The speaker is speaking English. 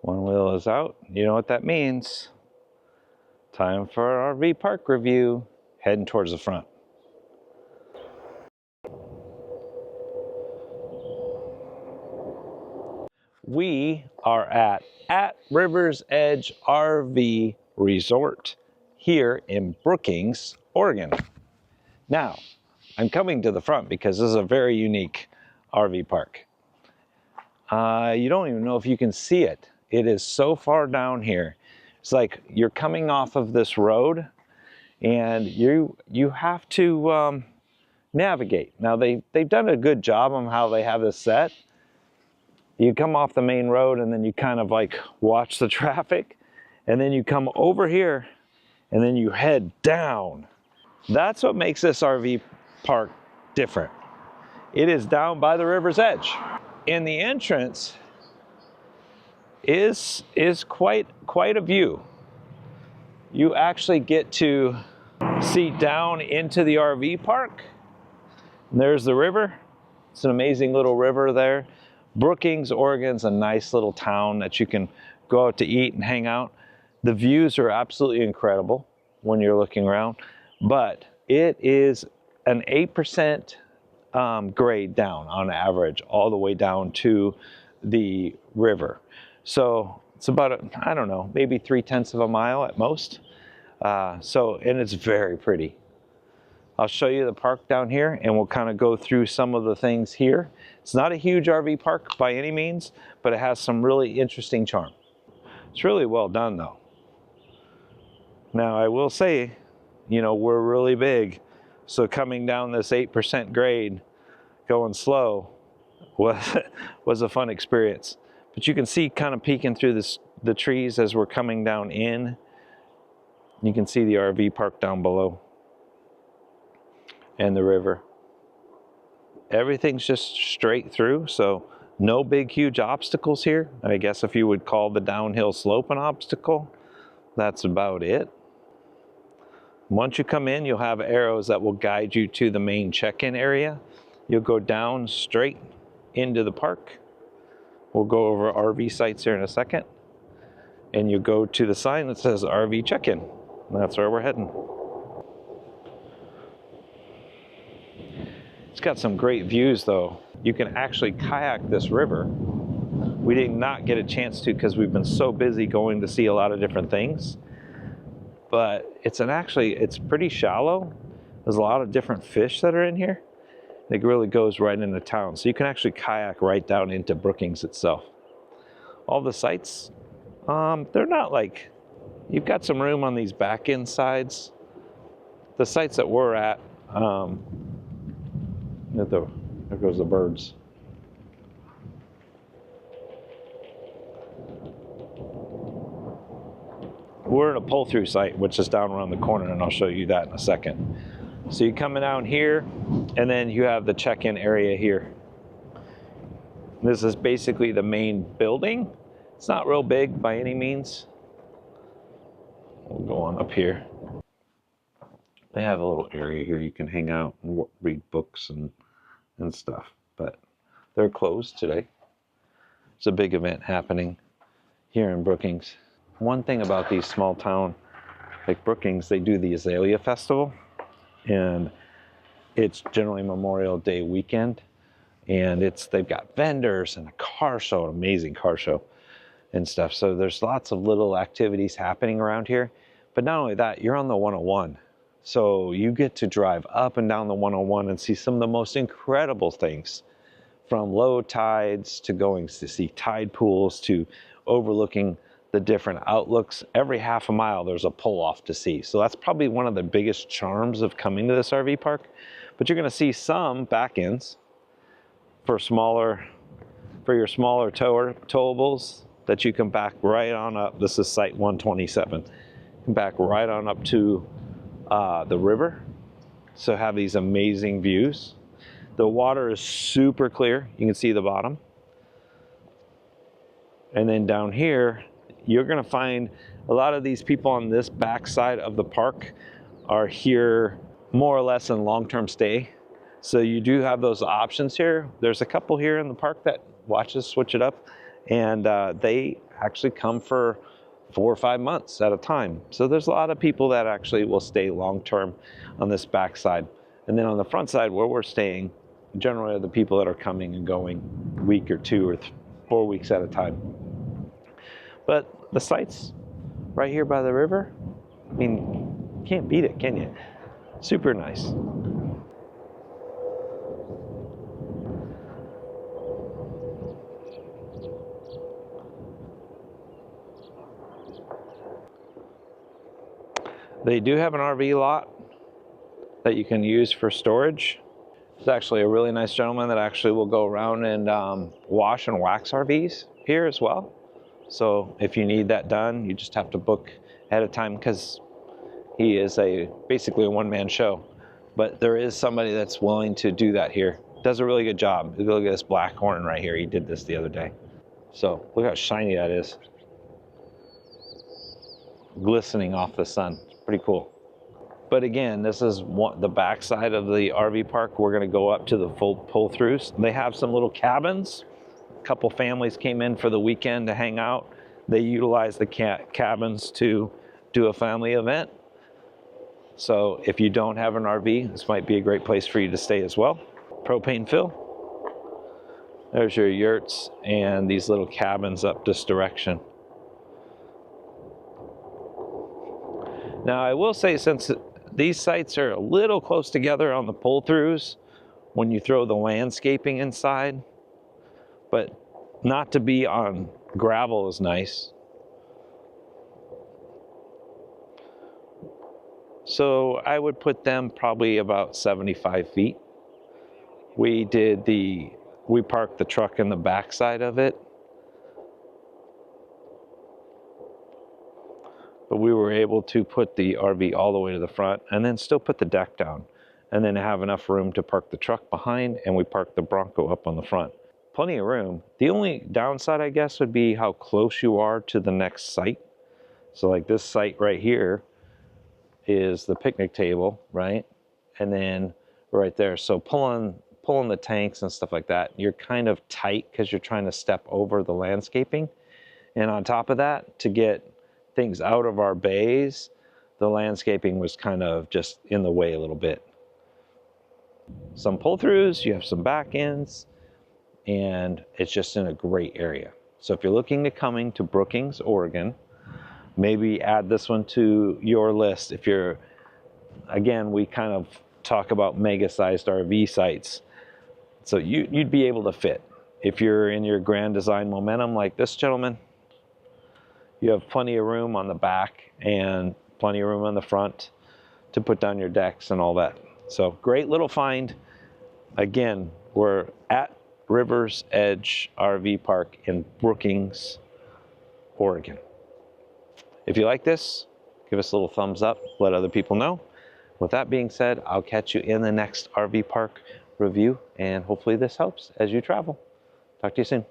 One wheel is out. You know what that means. Time for our RV park review. Heading towards the front. We are at River's Edge RV Resort here in Brookings, Oregon. Now, I'm coming to the front because this is a very unique RV park. You don't even know if you can see it. It is so far down here. It's like you're coming off of this road and you have to navigate. Now they've done a good job on how they have this set. You come off the main road and then you kind of like watch the traffic, and then you come over here and then you head down. That's what makes this RV park different. It is down by the river's edge. And the entrance is quite a view. You actually get to see down into the RV park. And there's the river. It's an amazing little river there. Brookings, Oregon's a nice little town that you can go out to eat and hang out. The views are absolutely incredible when you're looking around, but it is an 8% grade down on average, all the way down to the river. So it's about, I don't know, maybe 3/10 of a mile at most. And it's very pretty. I'll show you the park down here and we'll kind of go through some of the things here. It's not a huge RV park by any means, but it has some really interesting charm. It's really well done though. Now I will say, you know, we're really big. So coming down this 8% grade, going slow, was a fun experience. But you can see kind of peeking through the trees as we're coming down in. You can see the RV park down below. And the river. Everything's just straight through, so no big huge obstacles here. I guess if you would call the downhill slope an obstacle, that's about it. Once you come in, you'll have arrows that will guide you to the main check-in area. You'll go down straight into the park. We'll go over RV sites here in a second. And you go to the sign that says RV check-in. That's where we're heading. It's got some great views though. You can actually kayak this river. We did not get a chance to because we've been so busy going to see a lot of different things. But it's pretty shallow. There's a lot of different fish that are in here. It really goes right into town. So you can actually kayak right down into Brookings itself. All the sites, they're not like, you've got some room on these back end sides. The sites that we're at, there goes the birds. We're in a pull-through site, which is down around the corner, and I'll show you that in a second. So you come down here, and then you have the check-in area here. This is basically the main building. It's not real big by any means. We'll go on up here. They have a little area here you can hang out and read books and stuff, but they're closed today. It's a big event happening here in Brookings. One thing about these small town like Brookings, they do the Azalea Festival, and it's generally Memorial Day weekend, and they've got vendors and a car show, an amazing car show and stuff. So there's lots of little activities happening around here. But not only that, you're on the 101. So you get to drive up and down the 101 and see some of the most incredible things, from low tides to going to see tide pools to overlooking the different outlooks. Every half a mile there's a pull-off to see. So that's probably one of the biggest charms of coming to this RV park. But you're going to see some back ends for your smaller towables that you can back right on up. This is site 127. You can back right on up to the river, so have these amazing views. The water is super clear. You can see the bottom. And then down here, you're gonna find a lot of these people on this back side of the park are here more or less in long-term stay. So you do have those options here. There's a couple here in the park that switch it up, and they actually come for 4 or 5 months at a time. So there's a lot of people that actually will stay long-term on this back side. And then on the front side where we're staying, generally are the people that are coming and going a week or 2 or 4 weeks at a time. But the sites right here by the river, I mean, can't beat it, can you? Super nice. They do have an RV lot that you can use for storage. There's actually a really nice gentleman that actually will go around and wash and wax RVs here as well. So if you need that done, you just have to book ahead of time because he is basically a one-man show. But there is somebody that's willing to do that here. Does a really good job. Look at this black horn right here. He did this the other day. So look how shiny that is. Glistening off the sun. Pretty cool. But again, this is the back side of the RV park. We're going to go up to the full pull-throughs. They have some little cabins. A couple families came in for the weekend to hang out. They utilize the cabins to do a family event. So if you don't have an RV, this might be a great place for you to stay as well. Propane fill. There's your yurts and these little cabins up this direction. Now I will say, since these sites are a little close together on the pull-throughs when you throw the landscaping inside, but not to be on gravel is nice. So I would put them probably about 75 feet. We parked the truck in the back side of it. But we were able to put the RV all the way to the front and then still put the deck down and then have enough room to park the truck behind, and we parked the Bronco up on the front. Plenty of room. The only downside, I guess, would be how close you are to the next site. So like this site right here is the picnic table, right? And then right there. So pulling the tanks and stuff like that, you're kind of tight because you're trying to step over the landscaping. And on top of that, to get things out of our bays, the landscaping was kind of just in the way a little bit. Some pull-throughs, you have some back ends, and it's just in a great area. So if you're looking to coming to Brookings, Oregon, maybe add this one to your list. If you're, again, we kind of talk about mega-sized RV sites. So you'd be able to fit. If you're in your grand design momentum like this gentleman, you have plenty of room on the back and plenty of room on the front to put down your decks and all that. So great little find. Again, we're at Rivers Edge RV Park in Brookings, Oregon. If you like this, give us a little thumbs up, let other people know. With that being said, I'll catch you in the next RV park review, and hopefully this helps as you travel. Talk to you soon.